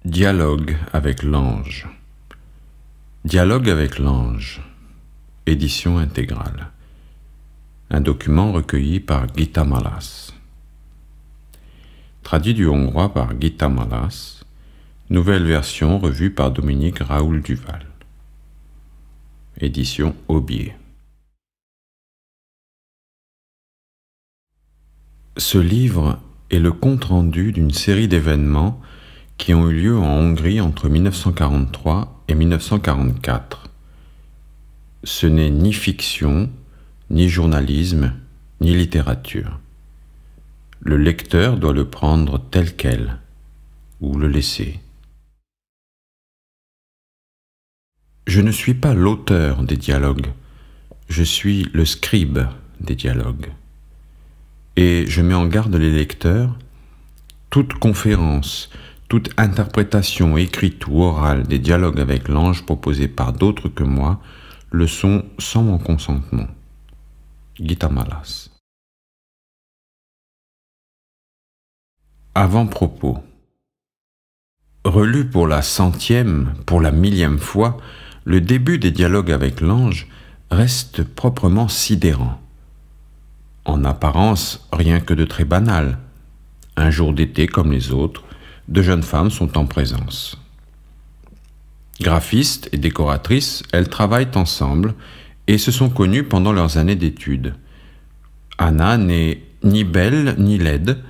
Dialogue avec l'ange. Dialogue avec l'ange. Édition intégrale. Un document recueilli par Gita Malas. Traduit du hongrois par Gita Malas. Nouvelle version revue par Dominique Raoul-Duval. Édition Aubier. Ce livre est le compte-rendu d'une série d'événements qui ont eu lieu en Hongrie entre 1943 et 1944. Ce n'est ni fiction, ni journalisme, ni littérature. Le lecteur doit le prendre tel quel, ou le laisser. Je ne suis pas l'auteur des dialogues, je suis le scribe des dialogues. Et je mets en garde les lecteurs, toute conférence, toute interprétation écrite ou orale des dialogues avec l'ange proposés par d'autres que moi le sont sans mon consentement. Gita Malas. Avant-propos. Relu pour la 100e, pour la 1000e fois, le début des dialogues avec l'ange reste proprement sidérant. En apparence, rien que de très banal. Un jour d'été comme les autres, deux jeunes femmes sont en présence. Graphistes et décoratrices, elles travaillent ensemble et se sont connues pendant leurs années d'études. Anna n'est ni belle ni laide.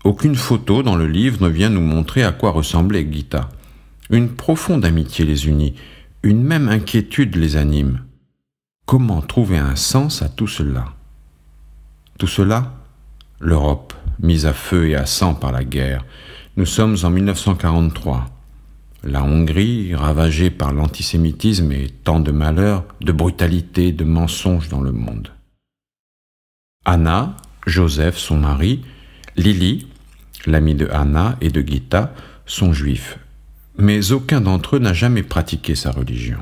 Aucune photo dans le livre ne vient nous montrer à quoi ressemblait Gita. Une profonde amitié les unit, une même inquiétude les anime. Comment trouver un sens à tout cela ? Tout cela, l'Europe, mise à feu et à sang par la guerre. Nous sommes en 1943. La Hongrie, ravagée par l'antisémitisme et tant de malheurs, de brutalité, de mensonges dans le monde. Anna, Joseph, son mari, Lily, l'amie de Anna et de Gita, sont juifs. Mais aucun d'entre eux n'a jamais pratiqué sa religion.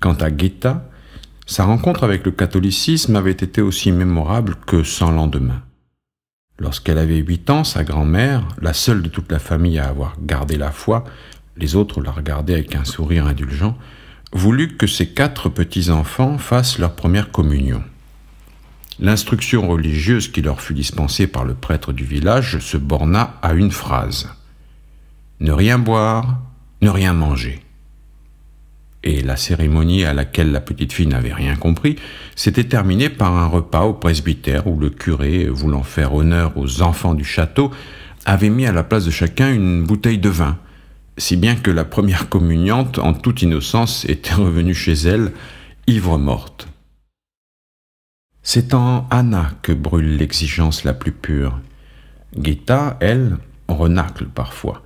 Quant à Gita, sa rencontre avec le catholicisme avait été aussi mémorable que sans lendemain. Lorsqu'elle avait 8 ans, sa grand-mère, la seule de toute la famille à avoir gardé la foi, les autres la regardaient avec un sourire indulgent, voulut que ses 4 petits-enfants fassent leur première communion. L'instruction religieuse qui leur fut dispensée par le prêtre du village se borna à une phrase. Ne rien boire, ne rien manger. Et la cérémonie à laquelle la petite fille n'avait rien compris s'était terminée par un repas au presbytère où le curé, voulant faire honneur aux enfants du château, avait mis à la place de chacun une bouteille de vin, si bien que la première communiante, en toute innocence, était revenue chez elle, ivre morte. C'est en Anna que brûle l'exigence la plus pure. Gita, elle, renacle parfois.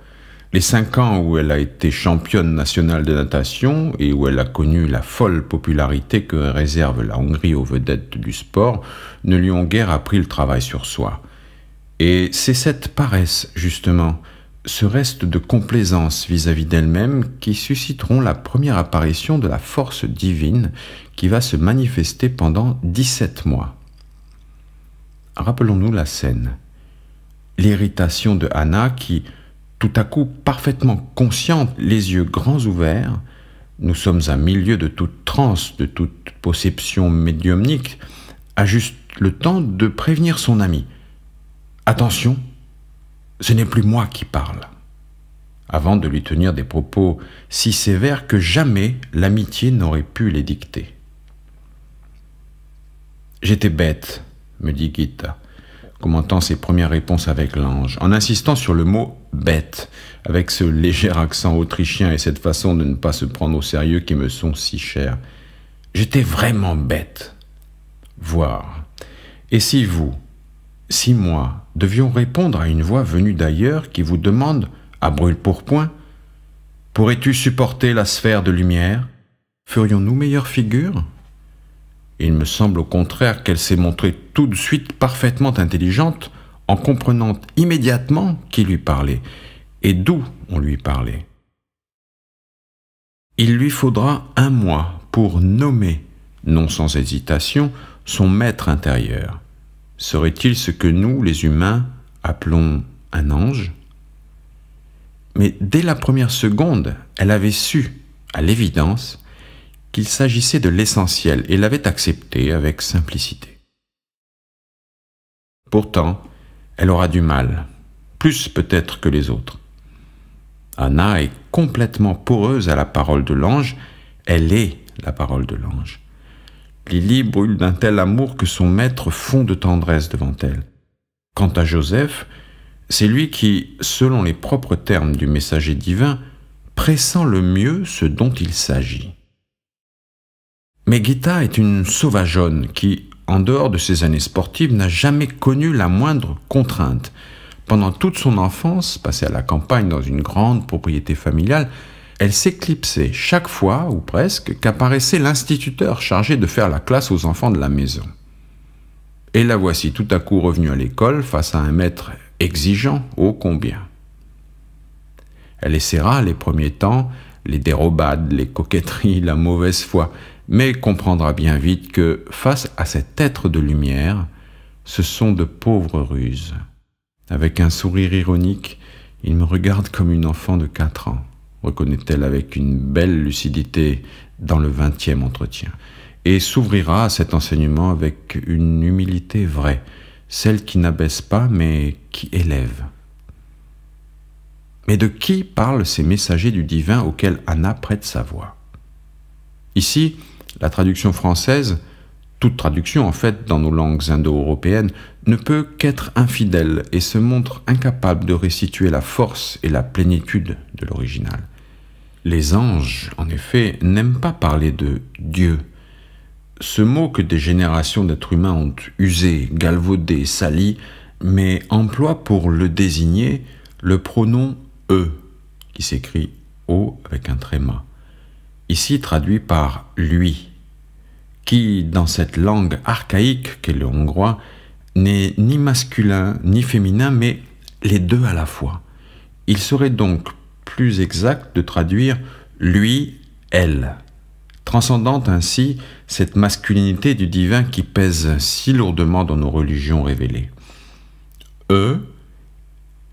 Les 5 ans où elle a été championne nationale de natation et où elle a connu la folle popularité que réserve la Hongrie aux vedettes du sport ne lui ont guère appris le travail sur soi. Et c'est cette paresse, justement, ce reste de complaisance vis-à-vis d'elle-même qui susciteront la première apparition de la force divine qui va se manifester pendant 17 mois. Rappelons-nous la scène. L'irritation de Anna qui, tout à coup parfaitement consciente, les yeux grands ouverts, nous sommes à milieu de toute transe, de toute possession médiumnique, a juste le temps de prévenir son ami. « Attention, ce n'est plus moi qui parle », avant de lui tenir des propos si sévères que jamais l'amitié n'aurait pu les dicter. « J'étais bête », me dit Gita, commentant ses premières réponses avec l'ange, en insistant sur le mot « bête », avec ce léger accent autrichien et cette façon de ne pas se prendre au sérieux qui me sont si chers. J'étais vraiment bête. Voir. Et si vous, si moi, devions répondre à une voix venue d'ailleurs qui vous demande, à brûle-pourpoint, « Pourrais-tu supporter la sphère de lumière ?» Ferions-nous meilleure figure ? Il me semble au contraire qu'elle s'est montrée tout de suite parfaitement intelligente en comprenant immédiatement qui lui parlait et d'où on lui parlait. Il lui faudra 1 mois pour nommer, non sans hésitation, son maître intérieur. Serait-il ce que nous, les humains, appelons un ange ? mais dès la première seconde, elle avait su, à l'évidence, qu'il s'agissait de l'essentiel et l'avait accepté avec simplicité. Pourtant, elle aura du mal, plus peut-être que les autres. Anna est complètement poreuse à la parole de l'ange, elle est la parole de l'ange. Lily brûle d'un tel amour que son maître fond de tendresse devant elle. Quant à Joseph, c'est lui qui, selon les propres termes du messager divin, pressent le mieux ce dont il s'agit. Mais Gita est une sauvageonne qui, en dehors de ses années sportives, n'a jamais connu la moindre contrainte. Pendant toute son enfance, passée à la campagne dans une grande propriété familiale, elle s'éclipsait chaque fois, ou presque, qu'apparaissait l'instituteur chargé de faire la classe aux enfants de la maison. Et la voici tout à coup revenue à l'école face à un maître exigeant ô combien. Elle essaiera les premiers temps les dérobades, les coquetteries, la mauvaise foi, mais comprendra bien vite que, face à cet être de lumière, ce sont de pauvres ruses. Avec un sourire ironique, il me regarde comme une enfant de 4 ans, reconnaît-elle avec une belle lucidité dans le 20e entretien, et s'ouvrira à cet enseignement avec une humilité vraie, celle qui n'abaisse pas mais qui élève. Mais de qui parlent ces messagers du divin auxquels Anna prête sa voix? Ici, la traduction française, toute traduction en fait dans nos langues indo-européennes, ne peut qu'être infidèle et se montre incapable de restituer la force et la plénitude de l'original. Les anges, en effet, n'aiment pas parler de Dieu. Ce mot que des générations d'êtres humains ont usé, galvaudé, sali, mais emploient pour le désigner le pronom « eux », qui s'écrit « o » avec un tréma, ici traduit par « lui », qui, dans cette langue archaïque qu'est le hongrois, n'est ni masculin ni féminin, mais les deux à la fois. Il serait donc plus exact de traduire « lui », « elle », transcendant ainsi cette masculinité du divin qui pèse si lourdement dans nos religions révélées. Eux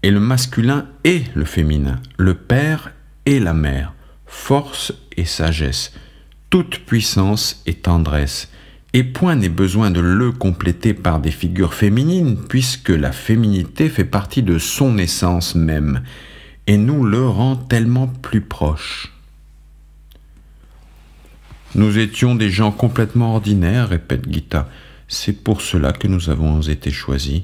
est le masculin et le féminin, le père et la mère, force et sagesse, toute puissance et tendresse, et point n'est besoin de le compléter par des figures féminines, puisque la féminité fait partie de son essence même, et nous le rend tellement plus proche. Nous étions des gens complètement ordinaires, répète Gita. C'est pour cela que nous avons été choisis,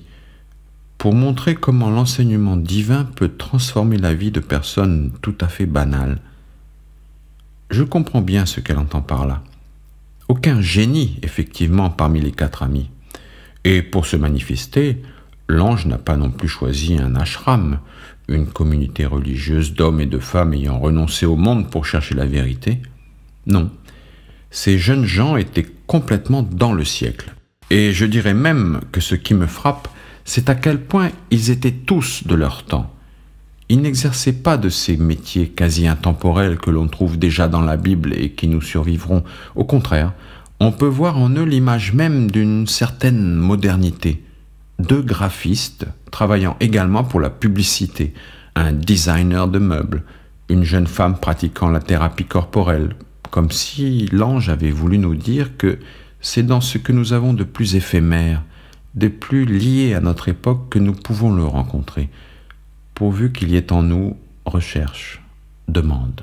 pour montrer comment l'enseignement divin peut transformer la vie de personnes tout à fait banales. Je comprends bien ce qu'elle entend par là. Aucun génie, effectivement, parmi les 4 amis. Et pour se manifester, l'ange n'a pas non plus choisi un ashram, une communauté religieuse d'hommes et de femmes ayant renoncé au monde pour chercher la vérité. Non. Ces jeunes gens étaient complètement dans le siècle. Et je dirais même que ce qui me frappe, c'est à quel point ils étaient tous de leur temps. Ils n'exerçaient pas de ces métiers quasi intemporels que l'on trouve déjà dans la Bible et qui nous survivront. Au contraire, on peut voir en eux l'image même d'une certaine modernité. 2 graphistes travaillant également pour la publicité, un designer de meubles, une jeune femme pratiquant la thérapie corporelle, comme si l'ange avait voulu nous dire que c'est dans ce que nous avons de plus éphémère, de plus lié à notre époque que nous pouvons le rencontrer, pourvu qu'il y ait en nous recherche, demande.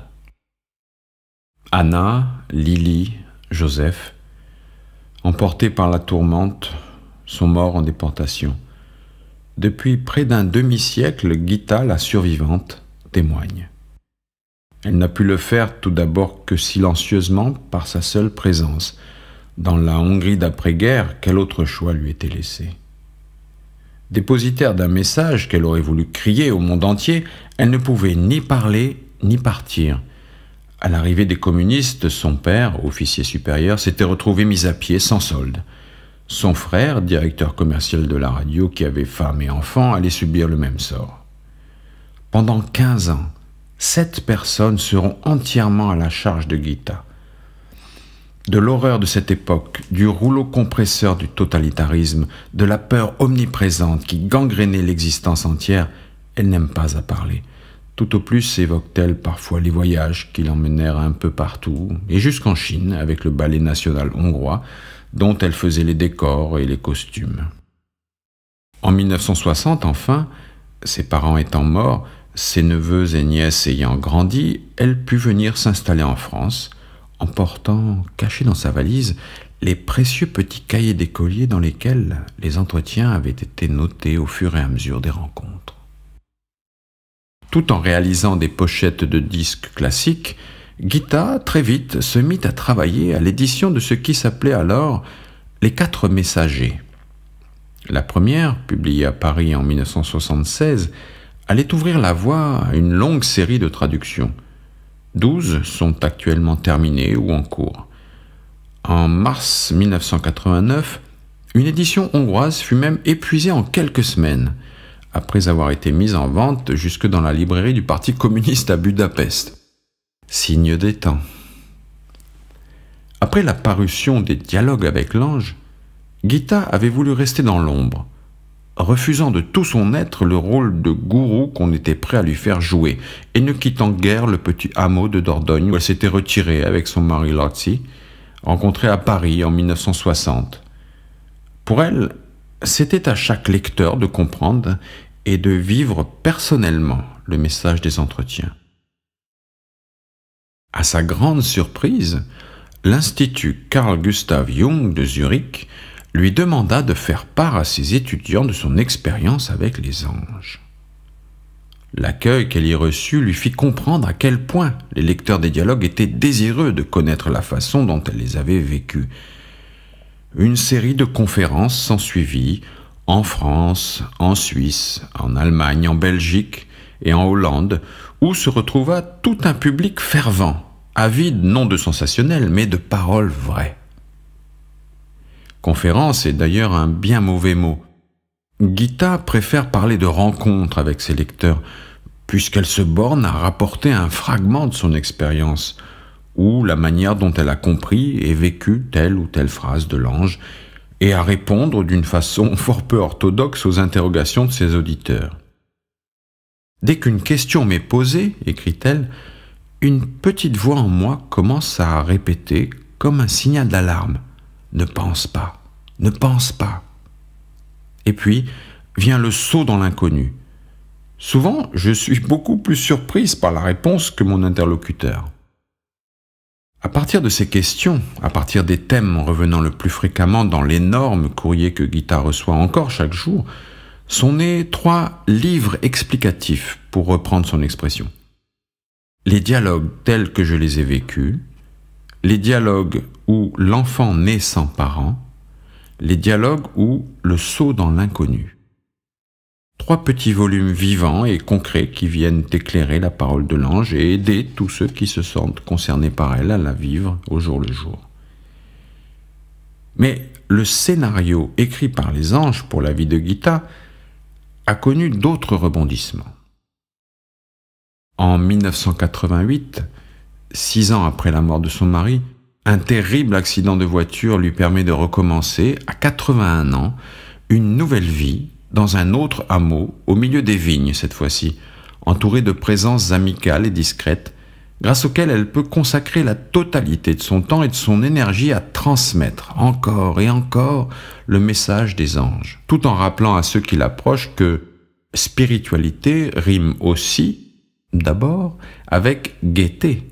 Anna, Lily, Joseph, emportés par la tourmente, sont morts en déportation. Depuis près d'un demi-siècle, Gita, la survivante, témoigne. Elle n'a pu le faire tout d'abord que silencieusement par sa seule présence. Dans la Hongrie d'après-guerre, quel autre choix lui était laissé? Dépositaire d'un message qu'elle aurait voulu crier au monde entier, elle ne pouvait ni parler ni partir. À l'arrivée des communistes, son père, officier supérieur, s'était retrouvé mis à pied sans solde. Son frère, directeur commercial de la radio qui avait femme et enfants, allait subir le même sort. Pendant 15 ans, 7 personnes seront entièrement à la charge de Gita. De l'horreur de cette époque, du rouleau compresseur du totalitarisme, de la peur omniprésente qui gangrénait l'existence entière, elle n'aime pas à parler. Tout au plus évoque-t-elle parfois les voyages qui l'emmenèrent un peu partout, et jusqu'en Chine avec le ballet national hongrois, dont elle faisait les décors et les costumes. En 1960, enfin, ses parents étant morts, ses neveux et nièces ayant grandi, elle put venir s'installer en France, en portant, cachés dans sa valise, les précieux petits cahiers d'écolier dans lesquels les entretiens avaient été notés au fur et à mesure des rencontres. Tout en réalisant des pochettes de disques classiques, Guita, très vite, se mit à travailler à l'édition de ce qui s'appelait alors « Les 4 messagers ». La première, publiée à Paris en 1976, allait ouvrir la voie à une longue série de traductions. 12 sont actuellement terminées ou en cours. En mars 1989, une édition hongroise fut même épuisée en quelques semaines, après avoir été mise en vente jusque dans la librairie du Parti communiste à Budapest. Signe des temps. Après la parution des Dialogues avec l'ange, Guita avait voulu rester dans l'ombre, refusant de tout son être le rôle de gourou qu'on était prêt à lui faire jouer, et ne quittant guère le petit hameau de Dordogne où elle s'était retirée avec son mari Lotzi, rencontré à Paris en 1960. Pour elle, c'était à chaque lecteur de comprendre et de vivre personnellement le message des entretiens. À sa grande surprise, l'Institut Carl Gustav Jung de Zurich lui demanda de faire part à ses étudiants de son expérience avec les anges. L'accueil qu'elle y reçut lui fit comprendre à quel point les lecteurs des dialogues étaient désireux de connaître la façon dont elle les avait vécus. Une série de conférences s'ensuivit en France, en Suisse, en Allemagne, en Belgique et en Hollande, où se retrouva tout un public fervent, avide non de sensationnel, mais de paroles vraies. Conférence est d'ailleurs un bien mauvais mot. Guita préfère parler de rencontres avec ses lecteurs, puisqu'elle se borne à rapporter un fragment de son expérience, ou la manière dont elle a compris et vécu telle ou telle phrase de l'ange, et à répondre d'une façon fort peu orthodoxe aux interrogations de ses auditeurs. Dès qu'une question m'est posée, écrit-elle, une petite voix en moi commence à répéter comme un signal d'alarme. Ne pense pas, ne pense pas. Et puis vient le saut dans l'inconnu. Souvent, je suis beaucoup plus surprise par la réponse que mon interlocuteur. À partir de ces questions, à partir des thèmes revenant le plus fréquemment dans l'énorme courrier que Guita reçoit encore chaque jour, sont nés 3 livres explicatifs, pour reprendre son expression. Les dialogues tels que je les ai vécus, les dialogues où l'enfant naît sans parents, les dialogues où le saut dans l'inconnu. 3 petits volumes vivants et concrets qui viennent éclairer la parole de l'ange et aider tous ceux qui se sentent concernés par elle à la vivre au jour le jour. Mais le scénario écrit par les anges pour la vie de Guita a connu d'autres rebondissements. En 1988, 6 ans après la mort de son mari, un terrible accident de voiture lui permet de recommencer, à 81 ans, une nouvelle vie dans un autre hameau, au milieu des vignes cette fois-ci, entourée de présences amicales et discrètes, grâce auxquelles elle peut consacrer la totalité de son temps et de son énergie à transmettre encore et encore le message des anges, tout en rappelant à ceux qui l'approchent que spiritualité rime aussi, d'abord, avec gaieté,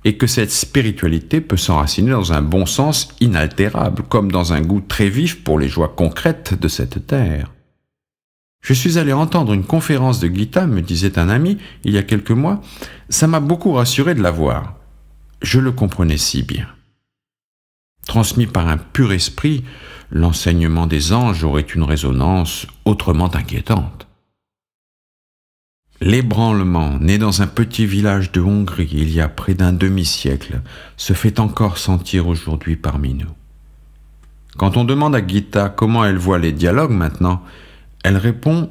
et que cette spiritualité peut s'enraciner dans un bon sens inaltérable, comme dans un goût très vif pour les joies concrètes de cette terre. Je suis allé entendre une conférence de Guita, me disait un ami, il y a quelques mois. Ça m'a beaucoup rassuré de la voir. Je le comprenais si bien. Transmis par un pur esprit, l'enseignement des anges aurait une résonance autrement inquiétante. L'ébranlement, né dans un petit village de Hongrie il y a près d'un demi-siècle, se fait encore sentir aujourd'hui parmi nous. Quand on demande à Guita comment elle voit les dialogues maintenant, elle répond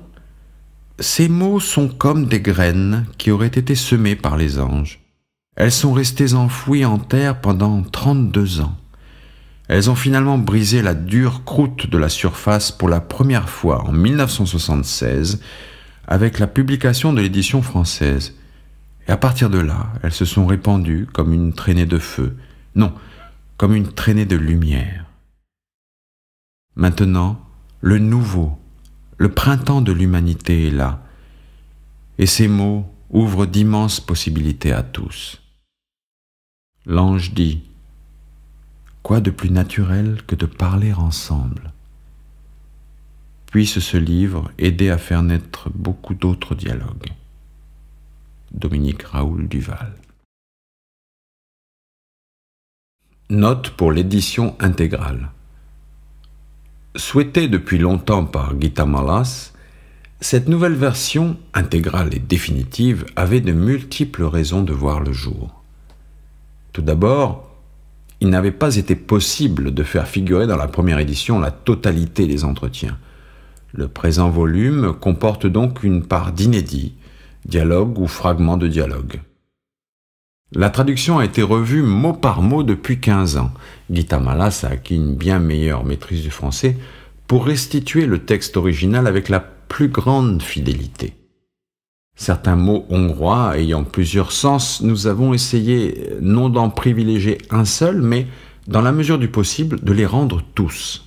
« Ces mots sont comme des graines qui auraient été semées par les anges. Elles sont restées enfouies en terre pendant 32 ans. Elles ont finalement brisé la dure croûte de la surface pour la première fois en 1976 avec la publication de l'édition française. Et à partir de là, elles se sont répandues comme une traînée de feu. Non, comme une traînée de lumière. Maintenant, le nouveau, le printemps de l'humanité est là. Et ces mots ouvrent d'immenses possibilités à tous. L'ange dit « Quoi de plus naturel que de parler ensemble ?» Puisse ce livre aider à faire naître beaucoup d'autres dialogues. Dominique Raoul Duval. Note pour l'édition intégrale. Souhaitée depuis longtemps par Gita Malas, cette nouvelle version, intégrale et définitive, avait de multiples raisons de voir le jour. Tout d'abord, il n'avait pas été possible de faire figurer dans la première édition la totalité des entretiens. Le présent volume comporte donc une part d'inédit, dialogue ou fragment de dialogue. La traduction a été revue mot par mot depuis 15 ans. Gita Malas a acquis une bien meilleure maîtrise du français pour restituer le texte original avec la plus grande fidélité. Certains mots hongrois ayant plusieurs sens, nous avons essayé non d'en privilégier un seul, mais, dans la mesure du possible, de les rendre tous.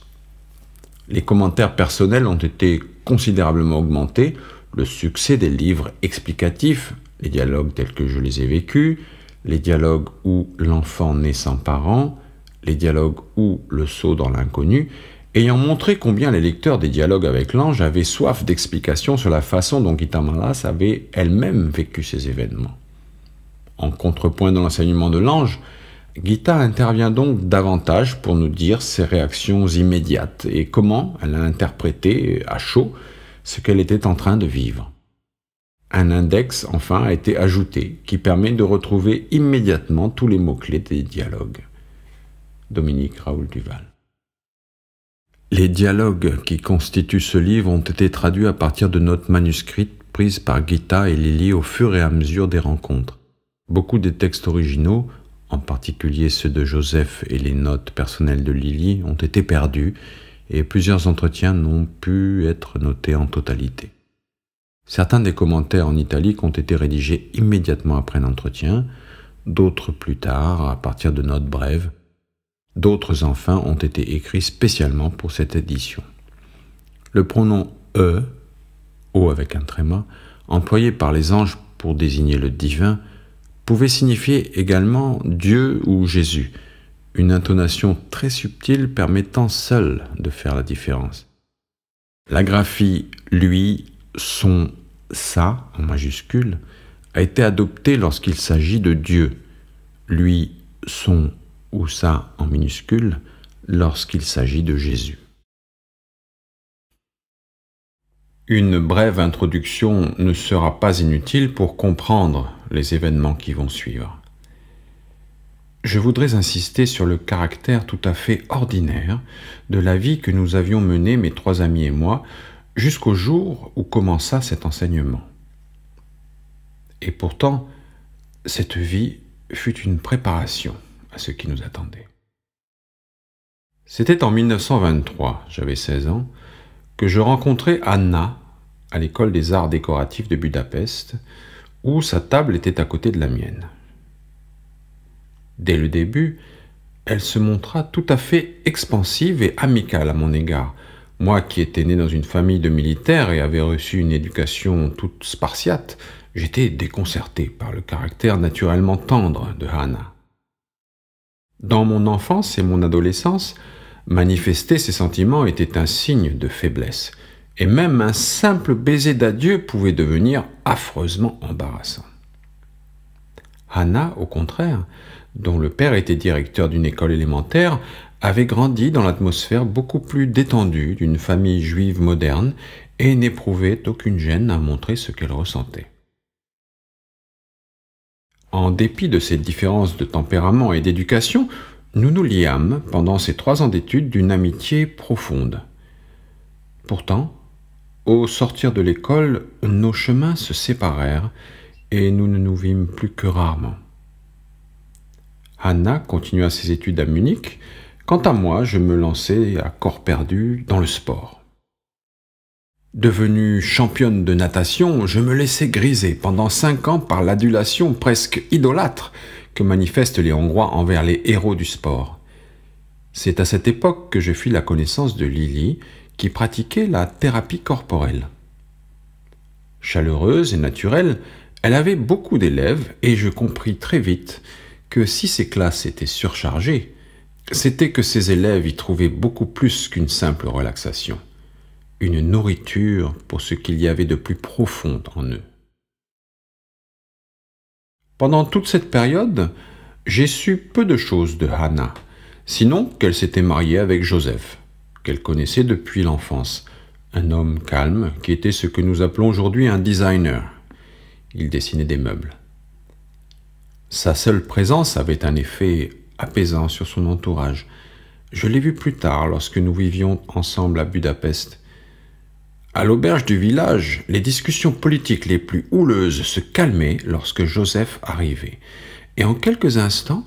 Les commentaires personnels ont été considérablement augmentés, le succès des livres explicatifs, les dialogues tels que je les ai vécus, les dialogues où l'enfant naît sans parents, les dialogues où le saut dans l'inconnu, ayant montré combien les lecteurs des dialogues avec l'ange avaient soif d'explications sur la façon dont Gita Malas avait elle-même vécu ces événements. En contrepoint de l'enseignement de l'ange, Gita intervient donc davantage pour nous dire ses réactions immédiates et comment elle a interprété à chaud ce qu'elle était en train de vivre. Un index, enfin, a été ajouté qui permet de retrouver immédiatement tous les mots-clés des dialogues. Dominique Raoul Duval. Les dialogues qui constituent ce livre ont été traduits à partir de notes manuscrites prises par Gita et Lily au fur et à mesure des rencontres. Beaucoup des textes originaux, en particulier ceux de Joseph et les notes personnelles de Lily, ont été perdus et plusieurs entretiens n'ont pu être notés en totalité. Certains des commentaires en italique ont été rédigés immédiatement après l'entretien, d'autres plus tard, à partir de notes brèves. D'autres, enfin, ont été écrits spécialement pour cette édition. Le pronom « E », « O » avec un tréma, employé par les anges pour désigner le divin, pouvait signifier également Dieu ou Jésus, une intonation très subtile permettant seule de faire la différence. La graphie « lui », « son », « ça » en majuscule, a été adoptée lorsqu'il s'agit de Dieu, « lui », « son » ou « ça » en minuscule, lorsqu'il s'agit de Jésus. Une brève introduction ne sera pas inutile pour comprendre les événements qui vont suivre. Je voudrais insister sur le caractère tout à fait ordinaire de la vie que nous avions menée, mes 3 amis et moi, jusqu'au jour où commença cet enseignement. Et pourtant, cette vie fut une préparation à ce qui nous attendait. C'était en 1923, j'avais 16 ans, que je rencontrai Anna à l'école des arts décoratifs de Budapest, où sa table était à côté de la mienne. Dès le début, elle se montra tout à fait expansive et amicale à mon égard. Moi qui étais né dans une famille de militaires et avais reçu une éducation toute spartiate, j'étais déconcerté par le caractère naturellement tendre de Anna. Dans mon enfance et mon adolescence, manifester ces sentiments était un signe de faiblesse, et même un simple baiser d'adieu pouvait devenir affreusement embarrassant. Anna, au contraire, dont le père était directeur d'une école élémentaire, avait grandi dans l'atmosphère beaucoup plus détendue d'une famille juive moderne et n'éprouvait aucune gêne à montrer ce qu'elle ressentait. En dépit de ces différences de tempérament et d'éducation, nous nous liâmes pendant ces 3 ans d'études d'une amitié profonde. Pourtant, au sortir de l'école, nos chemins se séparèrent et nous ne nous vîmes plus que rarement. Anna continua ses études à Munich. Quant à moi, je me lançai à corps perdu dans le sport. Devenue championne de natation, je me laissais griser pendant 5 ans par l'adulation presque idolâtre que manifestent les Hongrois envers les héros du sport. C'est à cette époque que je fis la connaissance de Lili, qui pratiquait la thérapie corporelle. Chaleureuse et naturelle, elle avait beaucoup d'élèves et je compris très vite que si ses classes étaient surchargées, c'était que ses élèves y trouvaient beaucoup plus qu'une simple relaxation, une nourriture pour ce qu'il y avait de plus profond en eux. Pendant toute cette période, j'ai su peu de choses de Hannah, sinon qu'elle s'était mariée avec Joseph, qu'elle connaissait depuis l'enfance, un homme calme qui était ce que nous appelons aujourd'hui un designer. Il dessinait des meubles. Sa seule présence avait un effet apaisant sur son entourage. Je l'ai vu plus tard lorsque nous vivions ensemble à Budapest. À l'auberge du village, les discussions politiques les plus houleuses se calmaient lorsque Joseph arrivait. Et en quelques instants,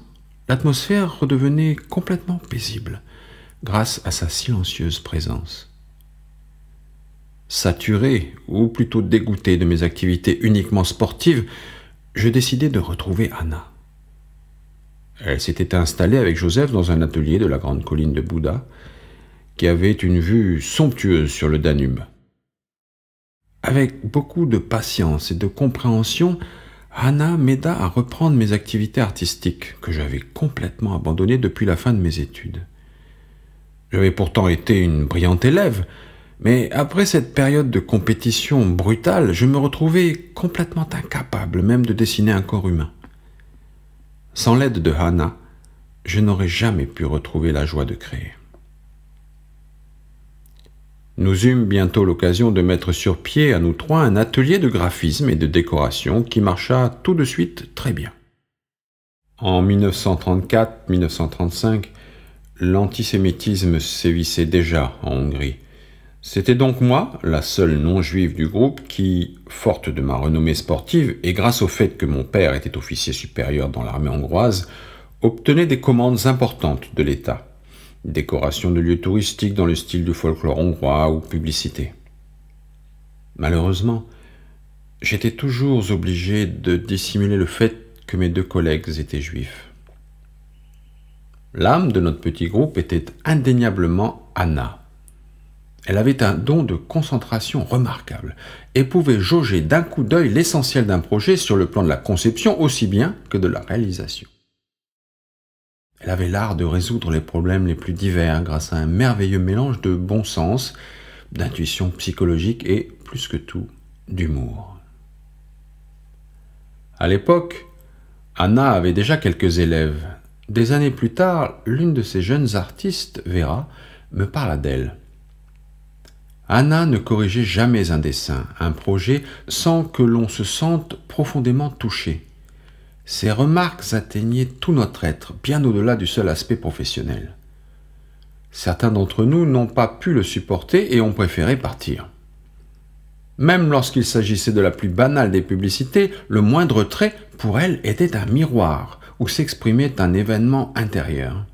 l'atmosphère redevenait complètement paisible, grâce à sa silencieuse présence. Saturé, ou plutôt dégoûté de mes activités uniquement sportives, je décidai de retrouver Hannah. Elle s'était installée avec Joseph dans un atelier de la grande colline de Buda, qui avait une vue somptueuse sur le Danube. Avec beaucoup de patience et de compréhension, Hannah m'aida à reprendre mes activités artistiques que j'avais complètement abandonnées depuis la fin de mes études. J'avais pourtant été une brillante élève, mais après cette période de compétition brutale, je me retrouvais complètement incapable même de dessiner un corps humain. Sans l'aide de Hannah, je n'aurais jamais pu retrouver la joie de créer. Nous eûmes bientôt l'occasion de mettre sur pied à nous trois un atelier de graphisme et de décoration qui marcha tout de suite très bien. En 1934-1935, l'antisémitisme sévissait déjà en Hongrie. C'était donc moi, la seule non-juive du groupe, qui, forte de ma renommée sportive et grâce au fait que mon père était officier supérieur dans l'armée hongroise, obtenait des commandes importantes de l'État. Décoration de lieux touristiques dans le style du folklore hongrois ou publicité. Malheureusement, j'étais toujours obligé de dissimuler le fait que mes deux collègues étaient juifs. L'âme de notre petit groupe était indéniablement Hannah. Elle avait un don de concentration remarquable et pouvait jauger d'un coup d'œil l'essentiel d'un projet sur le plan de la conception aussi bien que de la réalisation. Elle avait l'art de résoudre les problèmes les plus divers grâce à un merveilleux mélange de bon sens, d'intuition psychologique et, plus que tout, d'humour. À l'époque, Hannah avait déjà quelques élèves. Des années plus tard, l'une de ces jeunes artistes, Vera, me parla d'elle. Hannah ne corrigeait jamais un dessin, un projet, sans que l'on se sente profondément touché. Ses remarques atteignaient tout notre être, bien au-delà du seul aspect professionnel. Certains d'entre nous n'ont pas pu le supporter et ont préféré partir. Même lorsqu'il s'agissait de la plus banale des publicités, le moindre trait, pour elle, était un miroir où s'exprimait un événement intérieur.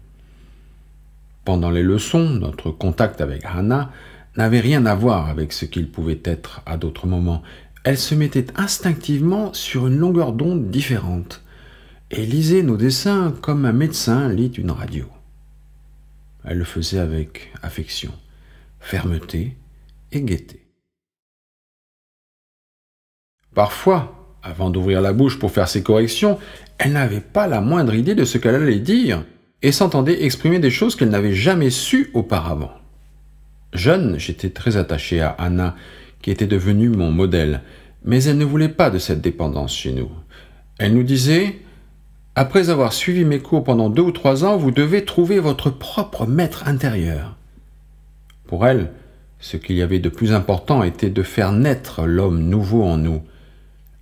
Pendant les leçons, notre contact avec Hannah n'avait rien à voir avec ce qu'il pouvait être à d'autres moments. Elle se mettait instinctivement sur une longueur d'onde différente et lisait nos dessins comme un médecin lit une radio. Elle le faisait avec affection, fermeté et gaieté. Parfois, avant d'ouvrir la bouche pour faire ses corrections, elle n'avait pas la moindre idée de ce qu'elle allait dire et s'entendait exprimer des choses qu'elle n'avait jamais su auparavant. Jeune, j'étais très attaché à Hannah, qui était devenue mon modèle, mais elle ne voulait pas de cette dépendance chez nous. Elle nous disait « Après avoir suivi mes cours pendant 2 ou 3 ans, vous devez trouver votre propre maître intérieur. » Pour elle, ce qu'il y avait de plus important était de faire naître l'homme nouveau en nous,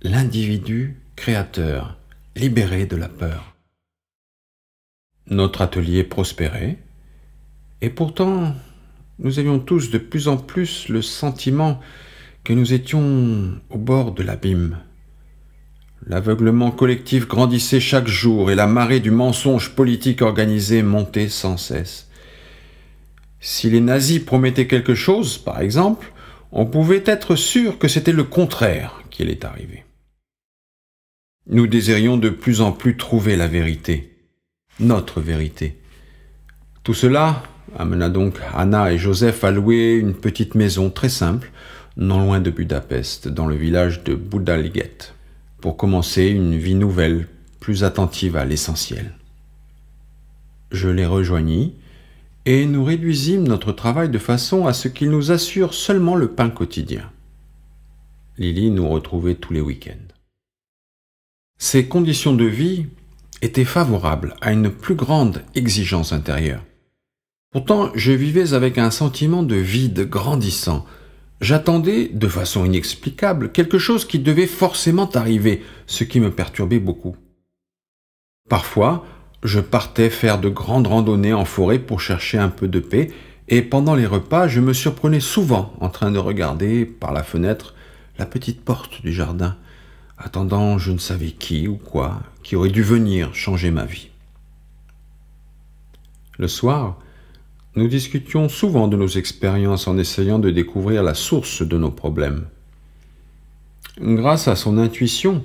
l'individu créateur, libéré de la peur. Notre atelier prospérait, et pourtant, nous avions tous de plus en plus le sentiment que nous étions au bord de l'abîme. L'aveuglement collectif grandissait chaque jour et la marée du mensonge politique organisé montait sans cesse. Si les nazis promettaient quelque chose, par exemple, on pouvait être sûr que c'était le contraire qui allait arriver. Nous désirions de plus en plus trouver la vérité, notre vérité. Tout cela amena donc Anna et Joseph à louer une petite maison très simple, non loin de Budapest, dans le village de Budaliget, pour commencer une vie nouvelle, plus attentive à l'essentiel. Je les rejoignis, et nous réduisîmes notre travail de façon à ce qu'il nous assure seulement le pain quotidien. Lily nous retrouvait tous les week-ends. Ces conditions de vie étaient favorables à une plus grande exigence intérieure. Pourtant, je vivais avec un sentiment de vide grandissant. J'attendais, de façon inexplicable, quelque chose qui devait forcément arriver, ce qui me perturbait beaucoup. Parfois, je partais faire de grandes randonnées en forêt pour chercher un peu de paix, et pendant les repas, je me surprenais souvent en train de regarder, par la fenêtre, la petite porte du jardin, attendant je ne savais qui ou quoi, qui aurait dû venir changer ma vie. Le soir, nous discutions souvent de nos expériences en essayant de découvrir la source de nos problèmes. Grâce à son intuition,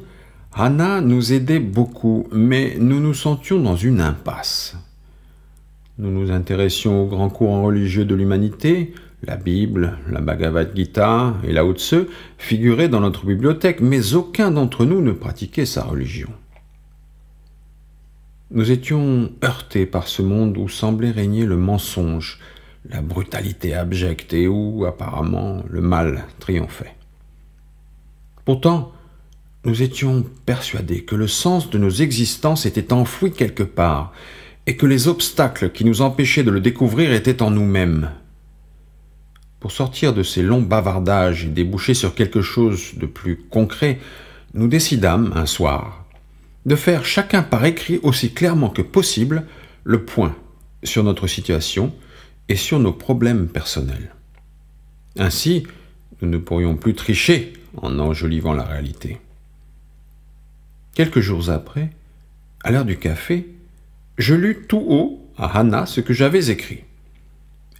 Anna nous aidait beaucoup, mais nous nous sentions dans une impasse. Nous nous intéressions aux grands courants religieux de l'humanité. La Bible, la Bhagavad Gita et Lao Tse figuraient dans notre bibliothèque, mais aucun d'entre nous ne pratiquait sa religion. Nous étions heurtés par ce monde où semblait régner le mensonge, la brutalité abjecte et où, apparemment, le mal triomphait. Pourtant, nous étions persuadés que le sens de nos existences était enfoui quelque part et que les obstacles qui nous empêchaient de le découvrir étaient en nous-mêmes. Pour sortir de ces longs bavardages et déboucher sur quelque chose de plus concret, nous décidâmes, un soir, de faire chacun par écrit aussi clairement que possible le point sur notre situation et sur nos problèmes personnels. Ainsi, nous ne pourrions plus tricher en enjolivant la réalité. Quelques jours après, à l'heure du café, je lus tout haut à Anna ce que j'avais écrit.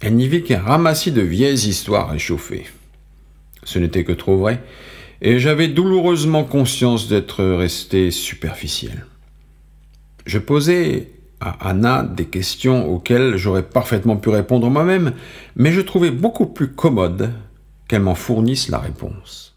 Elle n'y vit qu'un ramassis de vieilles histoires réchauffées. Ce n'était que trop vrai, et j'avais douloureusement conscience d'être resté superficiel. Je posais à Anna des questions auxquelles j'aurais parfaitement pu répondre moi-même, mais je trouvais beaucoup plus commode qu'elle m'en fournisse la réponse.